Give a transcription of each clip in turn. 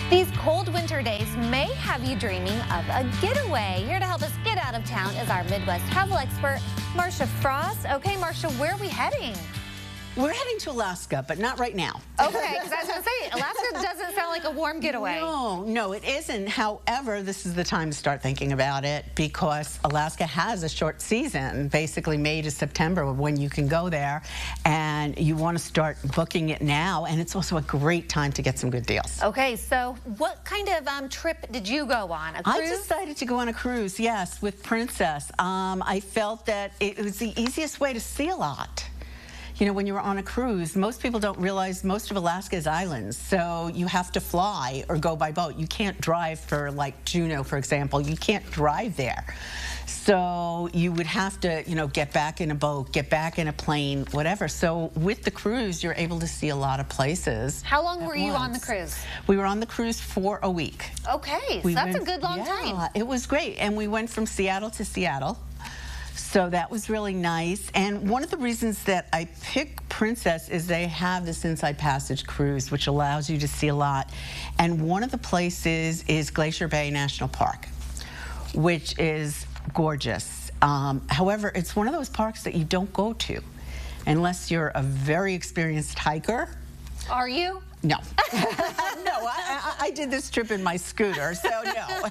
These cold winter days may have you dreaming of a getaway. Here to help us get out of town is our Midwest travel expert, Marcia Frost. Okay, Marcia, where are we heading? We're heading to Alaska, but not right now. Okay, because I was going to say, Alaska doesn't sound like a warm getaway. No, it isn't. However, this is the time to start thinking about it because Alaska has a short season, basically May to September, when you can go there, and you want to start booking it now, and it's also a great time to get some good deals. Okay, so what kind of trip did you go on? A cruise? I decided to go on a cruise, yes, with Princess. I felt that it was the easiest way to see a lot. You know, when you're on a cruise, most people don't realize most of Alaska is islands, so you have to fly or go by boat. You can't drive for, like, Juneau, for example. You can't drive there. So you would have to, you know, get back in a boat, get back in a plane, whatever. So with the cruise, you're able to see a lot of places. How long were you on the cruise? We were on the cruise for a week. Okay, so that's a good long time. Yeah, it was great. And we went from Seattle to Seattle. So that was really nice. And one of the reasons that I picked Princess is they have this Inside Passage cruise, which allows you to see a lot. And one of the places is Glacier Bay National Park, which is gorgeous. However, it's one of those parks that you don't go to unless you're a very experienced hiker. Are you? No. No, I did this trip in my scooter, so no.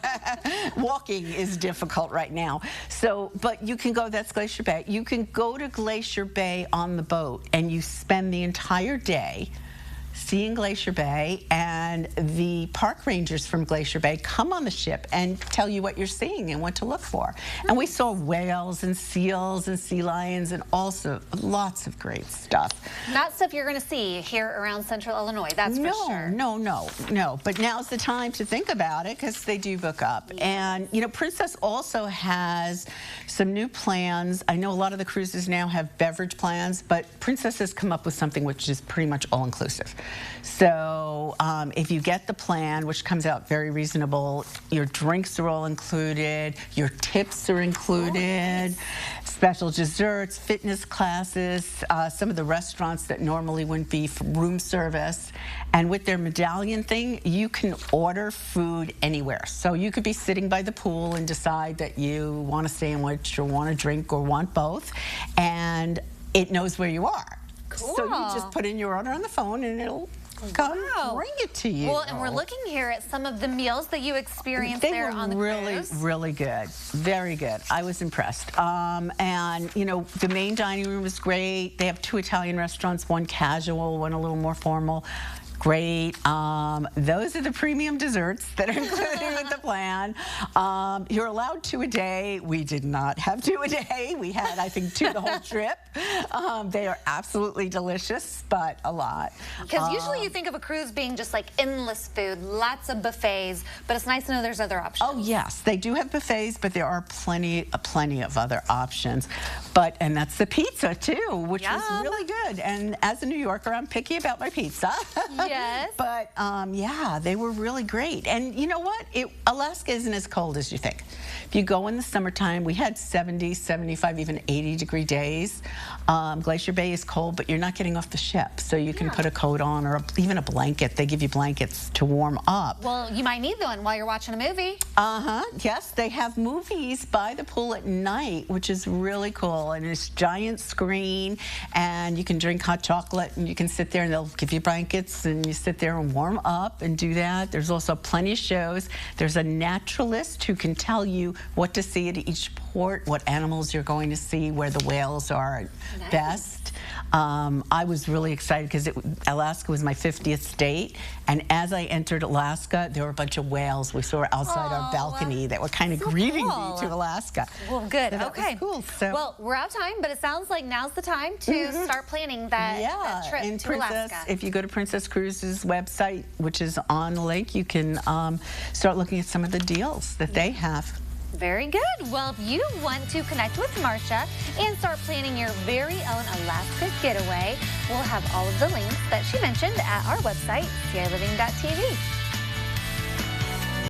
Walking is difficult right now. So, but you can go, that's Glacier Bay. You can go to Glacier Bay on the boat, and you spend the entire day seeing Glacier Bay, and the park rangers from Glacier Bay come on the ship and tell you what you're seeing and what to look for. And we saw whales and seals and sea lions and also lots of great stuff. Not stuff you're going to see here around central Illinois, that's for sure. No. But now's the time to think about it because they do book up. Yeah. And, you know, Princess also has some new plans. I know a lot of the cruises now have beverage plans, but Princess has come up with something which is pretty much all-inclusive. So if you get the plan, which comes out very reasonable, your drinks are all included, your tips are included, special desserts, fitness classes, some of the restaurants that normally wouldn't be for room service. And with their medallion thing, you can order food anywhere. So you could be sitting by the pool and decide that you want a sandwich or want a drink or want both, and it knows where you are. Cool. So you just put in your order on the phone and it'll come bring it to you. Well, and we're looking here at some of the meals that you experienced there on the cruise. Really good. Very good. I was impressed. And, you know, the main dining room is great. They have 2 Italian restaurants, one casual, one a little more formal. Great. Those are the premium desserts that are included with the plan. You're allowed 2 a day. We did not have 2 a day. We had, I think, 2 the whole trip. They are absolutely delicious, but a lot. Because usually you think of a cruise being just like endless food, lots of buffets, but it's nice to know there's other options. Oh, yes. They do have buffets, but there are plenty of other options. And that's the pizza, too, which was really good. And as a New Yorker, I'm picky about my pizza. Yes. But, yeah, they were really great. And you know what? Alaska isn't as cold as you think. If you go in the summertime, we had 70, 75, even 80-degree days. Glacier Bay is cold, but you're not getting off the ship. So you can put a coat on or even a blanket. They give you blankets to warm up. Well, you might need one while you're watching a movie. Yes, they have movies by the pool at night, which is really cool. And it's a giant screen, and you can drink hot chocolate, and you can sit there, and they'll give you blankets, and you sit there and warm up and do that. There's also plenty of shows. There's a naturalist who can tell you what to see at each port, what animals you're going to see, where the whales are best. I was really excited because Alaska was my 50th state, and as I entered Alaska, there were a bunch of whales we saw outside our balcony that were kind of greeting me to Alaska. Well, good. So okay. Cool. So, well, we're out of time, but it sounds like now's the time to start planning that trip and to Alaska. If you go to Princess Cruises' website, which is on the link, you can start looking at some of the deals that they have. Very good. Well, if you want to connect with Marcia and start planning your very own Alaska getaway, we'll have all of the links that she mentioned at our website, ciLiving.tv.